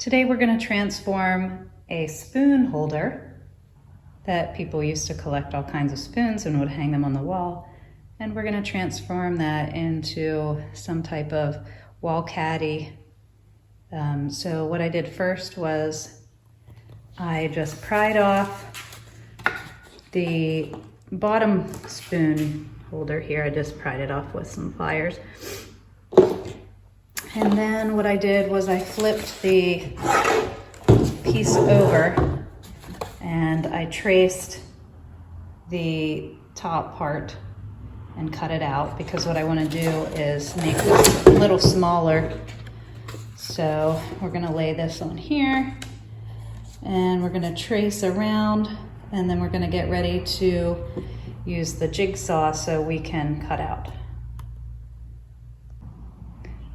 Today we're going to transform a spoon holder that people used to collect all kinds of spoons and would hang them on the wall. And we're going to transform that into some type of wall caddy. So what I did first was I just pried off the bottom spoon holder here. I just pried it off with some pliers. And then what I did was I flipped the piece over and I traced the top part and cut it out, because what I want to do is make this a little smaller. So we're going to lay this on here and we're going to trace around, and then we're going to get ready to use the jigsaw so we can cut out.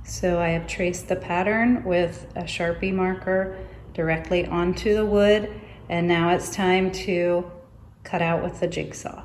So I have traced the pattern with a Sharpie marker directly onto the wood, and now it's time to cut out with the jigsaw.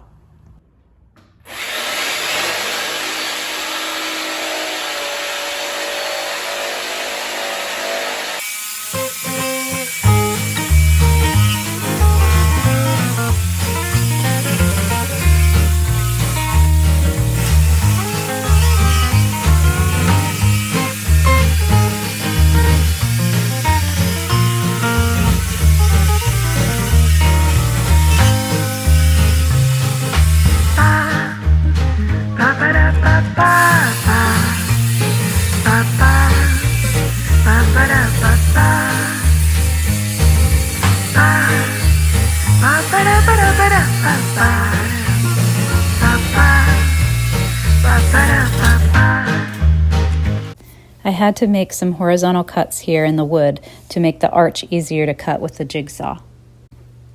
I had to make some horizontal cuts here in the wood to make the arch easier to cut with the jigsaw.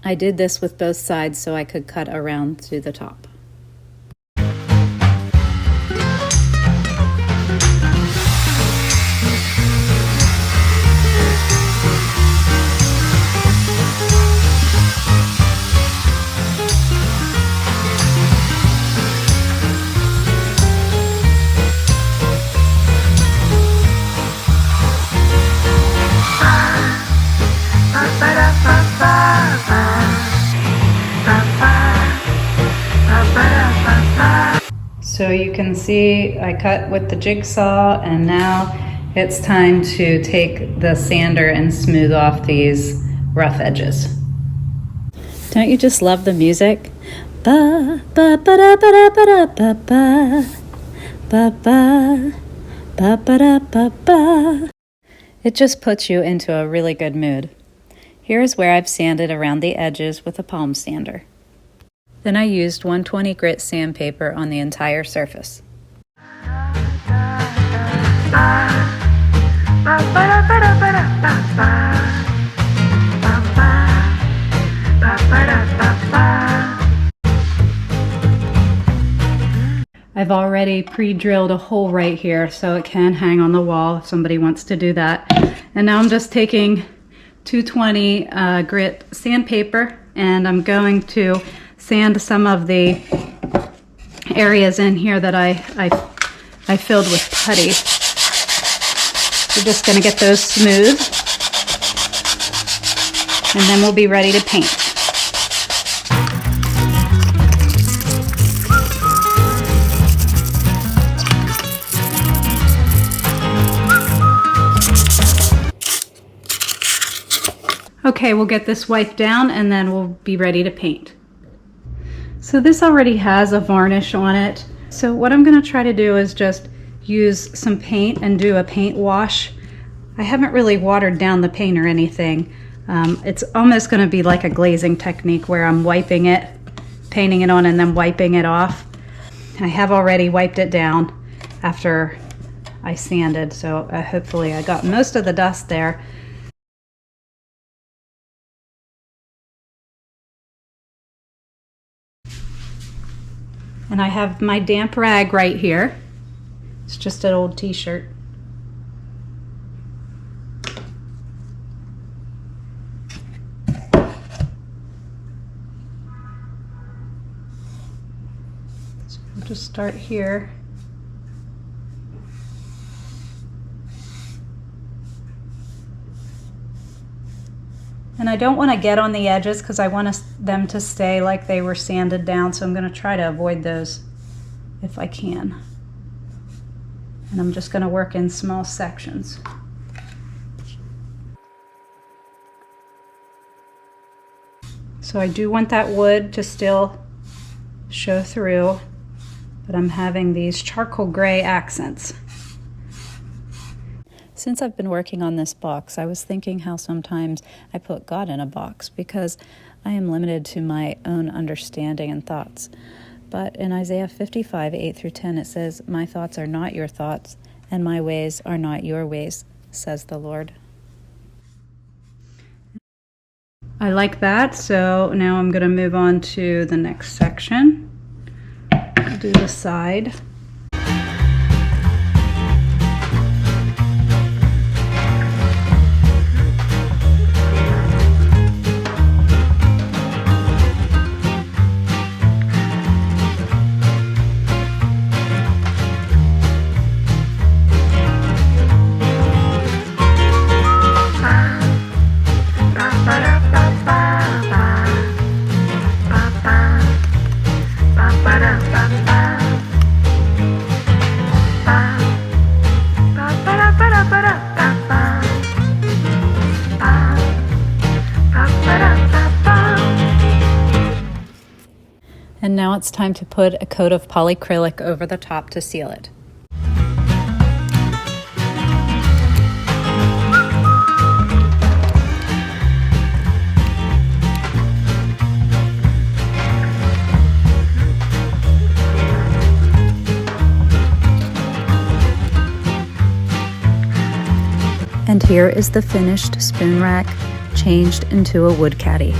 I did this with both sides so I could cut around to the top. So you can see I cut with the jigsaw, and now it's time to take the sander and smooth off these rough edges. Don't you just love the music? Ba ba ba da ba da ba da ba ba ba ba ba ba da ba ba. It just puts you into a really good mood. Here is where I've sanded around the edges with a palm sander. Then I used 120 grit sandpaper on the entire surface. I've already pre-drilled a hole right here so it can hang on the wall if somebody wants to do that. And now I'm just taking 220 grit sandpaper, and I'm going to sand some of the areas in here that I filled with putty. We're just going to get those smooth, and then we'll be ready to paint. Okay, we'll get this wiped down and then we'll be ready to paint. So this already has a varnish on it. So what I'm going to try to do is just use some paint and do a paint wash. I haven't really watered down the paint or anything. It's almost going to be like a glazing technique where I'm wiping it, painting it on, and then wiping it off. I have already wiped it down after I sanded, so hopefully I got most of the dust there. And I have my damp rag right here. It's just an old t-shirt. So I'll just start here. And I don't want to get on the edges because I want them to stay like they were sanded down, so I'm going to try to avoid those if I can. And I'm just going to work in small sections. So I do want that wood to still show through, but I'm having these charcoal gray accents. Since I've been working on this box, I was thinking how sometimes I put God in a box because I am limited to my own understanding and thoughts. But in Isaiah 55, 8 through 10, it says, "My thoughts are not your thoughts, and my ways are not your ways, says the Lord." I like that, so now I'm going to move on to the next section. I'll do the side. And now it's time to put a coat of polyacrylic over the top to seal it. And here is the finished spoon rack changed into a wood caddy.